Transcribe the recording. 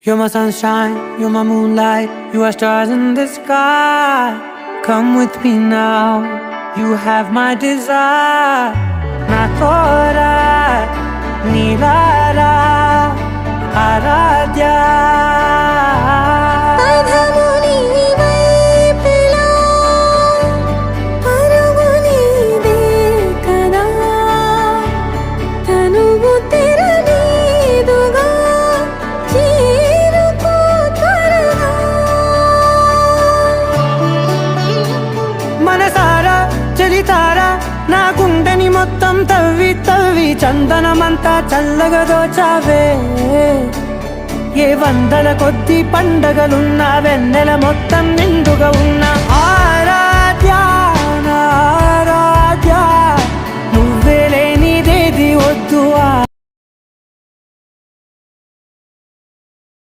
You're my sunshine, you're my moonlight, you are stars in the sky. Come with me now, you have my desire. Na tora, nilara, aradhya. మనసారా చలితారా నా గుండెని మొత్తం తవ్వి తవ్వి చందనమంతా చల్లగా దోచావే. ఏ వందల కొద్ది పండగలున్నా వెన్నెల మొత్తం నిండుగా ఉన్నా